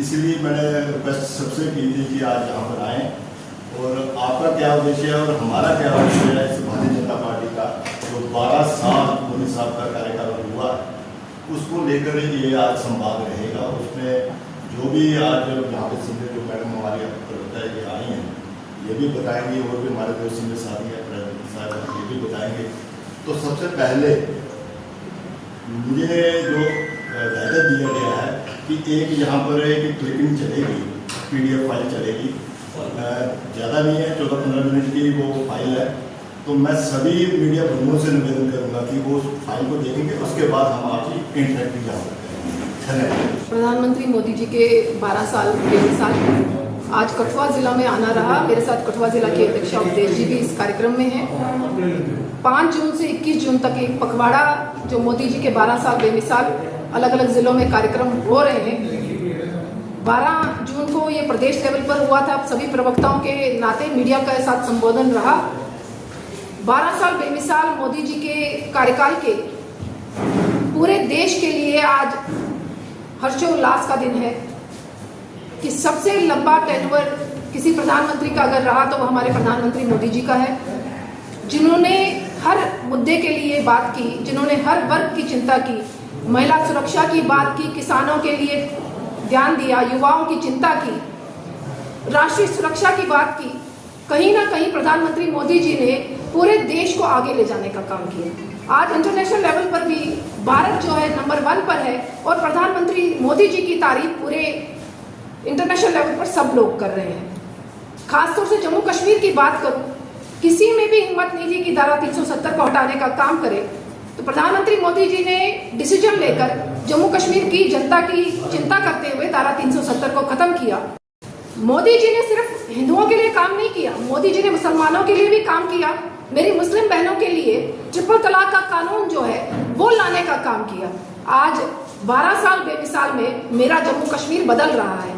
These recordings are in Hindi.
इसलिए मैंने रिक्वेस्ट सबसे की थी कि आज यहाँ पर आएँ और आपका क्या उद्देश्य है और हमारा क्या उद्देश्य है इस भारतीय जनता पार्टी का जो 12 साल मोदी साहब का कार्यकाल हुआ उसको लेकर ये आज संवाद रहेगा। उसमें जो भी आज यहाँ पे सीनियर जो मैडम हमारी प्रवक्ता है ये आई हैं ये भी बताएंगे और भी हमारे जो सीनियर साथी हैं साहब ये भी बताएंगे। तो सबसे पहले मुझे जो हिदायत दिया गया है कि एक यहाँ पर एक क्लिपिंग चलेगी, PDF फाइल चलेगी, ज़्यादा नहीं है, 14-15 मिनट की वो फाइल है। तो मैं सभी मीडिया बंधुओं से निवेदन करूँगा कि वो फाइल को देखेंगे, उसके बाद हम आपकी इंटरेक्टिव जा सकते हैं। प्रधानमंत्री मोदी जी के 12 साल के साथ आज कठुआ जिला में आना रहा। मेरे साथ कठुआ जिला के अध्यक्ष अवधेश जी भी इस कार्यक्रम में हैं। 5 जून से 21 जून तक एक पखवाड़ा जो मोदी जी के 12 साल बेमिसाल अलग अलग जिलों में कार्यक्रम हो रहे हैं। 12 जून को ये प्रदेश लेवल पर हुआ था। सभी प्रवक्ताओं के नाते मीडिया का साथ संबोधन रहा। 12 साल बेमिसाल मोदी जी के कार्यकाल के पूरे देश के लिए आज हर्षोल्लास का दिन है कि सबसे लंबा टेन्योर किसी प्रधानमंत्री का अगर रहा तो वो हमारे प्रधानमंत्री मोदी जी का है, जिन्होंने हर मुद्दे के लिए बात की, जिन्होंने हर वर्ग की चिंता की, महिला सुरक्षा की बात की, किसानों के लिए ध्यान दिया, युवाओं की चिंता की, राष्ट्रीय सुरक्षा की बात की। कहीं ना कहीं प्रधानमंत्री मोदी जी ने पूरे देश को आगे ले जाने का काम किया। आज इंटरनेशनल लेवल पर भी भारत जो है नंबर 1 पर है और प्रधानमंत्री मोदी जी की तारीफ पूरे इंटरनेशनल लेवल पर सब लोग कर रहे हैं। खासतौर से जम्मू कश्मीर की बात करूं, किसी में भी हिम्मत नहीं थी कि धारा 370 को हटाने का काम करे, तो प्रधानमंत्री मोदी जी ने डिसीजन लेकर जम्मू कश्मीर की जनता की चिंता करते हुए धारा 370 को खत्म किया। मोदी जी ने सिर्फ हिंदुओं के लिए काम नहीं किया, मोदी जी ने मुसलमानों के लिए भी काम किया। मेरी मुस्लिम बहनों के लिए ट्रिपल तलाक का कानून जो है वो लाने का काम किया। आज 12 साल बेमिसाल में मेरा जम्मू कश्मीर बदल रहा है,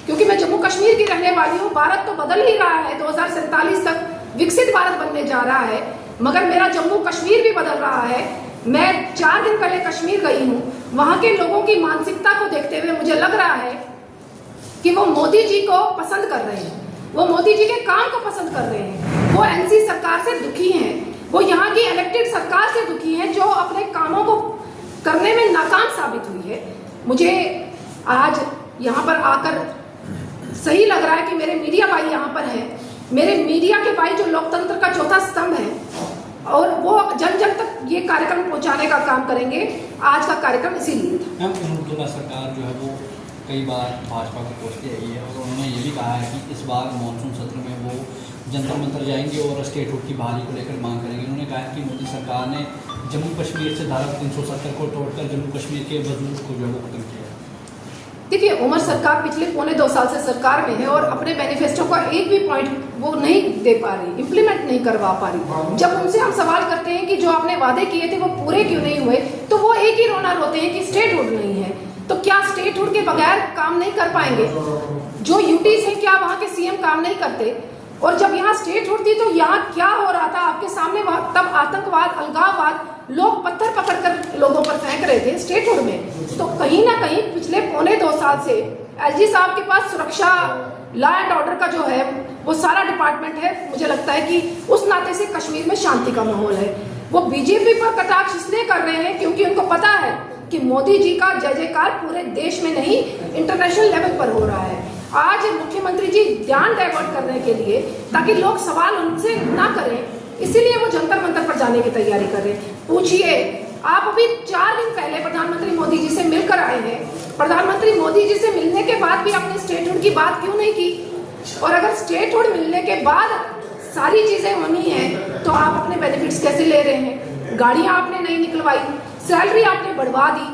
क्योंकि मैं जम्मू कश्मीर की रहने वाली हूँ। भारत तो बदल ही रहा है, 2047 तक विकसित भारत बनने जा रहा है, मगर मेरा जम्मू कश्मीर भी बदल रहा है। मैं 4 दिन पहले कश्मीर गई हूँ, वहां के लोगों की मानसिकता को देखते हुए मुझे लग रहा है कि वो मोदी जी को पसंद कर रहे हैं, वो मोदी जी के काम को पसंद कर रहे हैं, वो NC सरकार से दुखी हैं, वो यहाँ की इलेक्टेड सरकार से दुखी हैं जो अपने कामों को करने में नाकाम साबित हुई है। मुझे आज यहाँ पर आकर सही लग रहा है कि मेरे मीडिया भाई यहाँ पर हैं, मेरे मीडिया के भाई जो लोकतंत्र का चौथा स्तंभ है और वो जन जन तक ये कार्यक्रम पहुंचाने का काम करेंगे। आज का कार्यक्रम इसीलिए था। मैम, सरकार जो है वो कई बार भाजपा को कोसती रही है और उन्होंने ये भी कहा है कि इस बार मानसून सत्र में वो जंतर मंतर जाएंगे और स्टेटहुड की बहाली को लेकर मांग करेंगे। उन्होंने कहा है कि मोदी सरकार ने जम्मू कश्मीर से धारा 370 को तोड़कर जम्मू कश्मीर के वजूद को जो है वो खत्म किया। देखिए, उमर सरकार पिछले 1.25 साल से सरकार में है और अपने मैनिफेस्टो का एक भी पॉइंट वो नहीं दे पा रही, इम्प्लीमेंट नहीं करवा पा रही। जब उनसे हम सवाल करते हैं कि जो आपने वादे किए थे वो पूरे क्यों नहीं हुए, तो वो एक ही रोना रोते हैं कि स्टेटहुड नहीं है। तो क्या स्टेटहुड के बगैर काम नहीं कर पाएंगे? जो यूटीज हैं, क्या वहाँ के CM काम नहीं करते? और जब यहाँ स्टेटहुड थी तो यहाँ क्या हो रहा था आपके सामने? तब आतंकवाद, अलगाववाद, लोग पत्थर पकड़कर लोगों पर फेंक रहे थे स्टेटहुड में। तो कहीं ना कहीं पिछले 1.25 साल से LG साहब के पास सुरक्षा, लॉ एंड ऑर्डर का जो है वो सारा डिपार्टमेंट है। मुझे लगता है कि उस नाते से कश्मीर में शांति का माहौल है। वो बीजेपी पर कटाक्ष इसलिए कर रहे हैं क्योंकि उनको पता है कि मोदी जी का जय जयकार पूरे देश में नहीं, इंटरनेशनल लेवल पर हो रहा है। आज मुख्यमंत्री जी ध्यान डाइवर्ट करने के लिए, ताकि लोग सवाल उनसे ना करें, इसीलिए वो जंतर मंतर पर जाने की तैयारी कर रहे हैं। पूछिए, आप अभी 4 दिन पहले प्रधानमंत्री मोदी जी से मिलकर आए हैं। प्रधानमंत्री मोदी जी से मिलने के बाद भी आपने स्टेटहुड की बात क्यों नहीं की? और अगर स्टेटहुड मिलने के बाद सारी चीजें होनी है तो आप अपने बेनिफिट्स कैसे ले रहे हैं? गाड़ियां आपने नहीं निकलवाई, सैलरी आपने बढ़वा दी,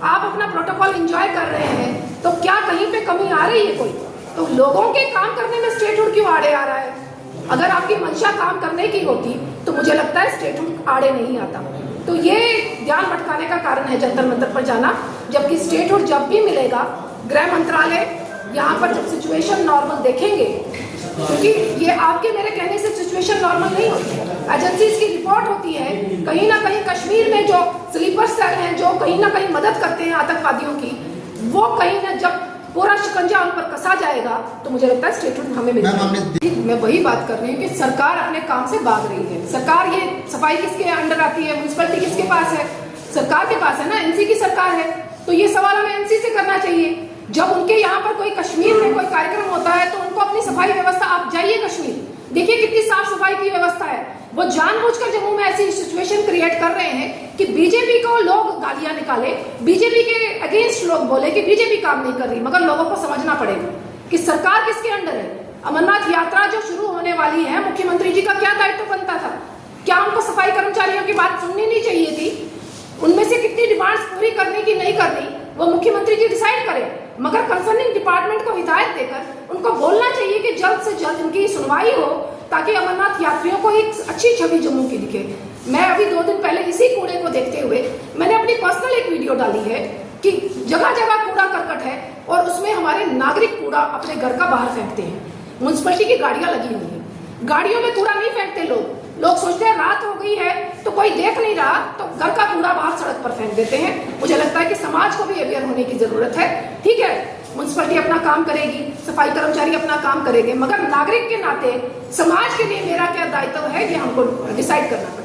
आप अपना प्रोटोकॉल एंजॉय कर रहे हैं, तो क्या कहीं पे कमी आ रही है कोई? तो लोगों के काम करने में स्टेटहुड क्यों आड़े आ रहा है? अगर आपकी मंशा काम करने की होती तो मुझे लगता है स्टेटहुड आड़े नहीं आता। तो ये ध्यान भटकाने का कारण है जंतर मंतर पर जाना, जबकि स्टेटहुड जब भी मिलेगा, गृह मंत्रालय यहाँ पर जब सिचुएशन नॉर्मल देखेंगे, क्योंकि ये आपके मेरे कहने से सिचुएशन नॉर्मल नहीं होती है, एजेंसीज की रिपोर्ट होती है। कहीं ना कहीं कश्मीर में जो स्लीपर सेल हैं, जो कहीं ना कहीं मदद करते हैं आतंकवादियों की, वो कहीं ना जब पूरा शिकंजा उन पर कसा जाएगा तो मुझे लगता है स्टेटहुड हमें मिलेगा। मैं वही बात कर रही हूँ कि सरकार अपने काम से भाग रही है। सरकार, ये सफाई किसके अंडर आती है? म्युनिसिपैलिटी किसके पास है? सरकार के पास है ना, एनसी की सरकार है। तो ये सवाल हमें एनसी से करना चाहिए। जब उनके यहाँ पर कोई कश्मीर में कोई कार्यक्रम होता है तो उनको अपनी सफाई व्यवस्था, आप जाइए कश्मीर, देखिए कितनी साफ सफाई की व्यवस्था है। वो जानबूझकर जम्मू में ऐसी सिचुएशन क्रिएट कर रहे हैं कि बीजेपी को लोग गालियां निकाले, बीजेपी के अगेंस्ट लोग बोले कि बीजेपी काम नहीं कर रही, मगर लोगों को समझना पड़ेगा कि सरकार किसके अंडर है। अमरनाथ यात्रा जो शुरू होने वाली है, मुख्यमंत्री जी का क्या दायित्व बनता था? क्या उनको सफाई कर्मचारियों की बात सुननी नहीं चाहिए थी? उनमें से कितनी डिमांड्स पूरी करनी की नहीं करनी वो मुख्यमंत्री जी डिसाइड करें, मगर कंसर्निंग डिपार्टमेंट को हिदायत देकर उनको बोलना चाहिए कि जल्द से जल्द इनकी सुनवाई हो, ताकि अमरनाथ यात्रियों को एक अच्छी छवि जम्मू की दिखे। मैं अभी 2 दिन पहले इसी कूड़े को देखते हुए मैंने अपनी पर्सनल एक वीडियो डाली है कि जगह जगह कूड़ा करकट है और उसमें हमारे नागरिक कूड़ा अपने घर का बाहर फेंकते हैं। म्युनिसिपैलिटी की गाड़ियां लगी हुई है, गाड़ियों में कूड़ा नहीं फेंकते लोग सोचते हैं रात हो गई है तो कोई देख नहीं रहा, तो घर का कूड़ा बाहर सड़क पर फेंक देते हैं। मुझे लगता है कि समाज को भी अवेयर होने की जरूरत है। ठीक है, म्युनिसिपैलिटी अपना काम करेगी, सफाई कर्मचारी अपना काम करेंगे, मगर नागरिक के नाते समाज के लिए मेरा क्या दायित्व है ये हमको डिसाइड करना पड़ेगा।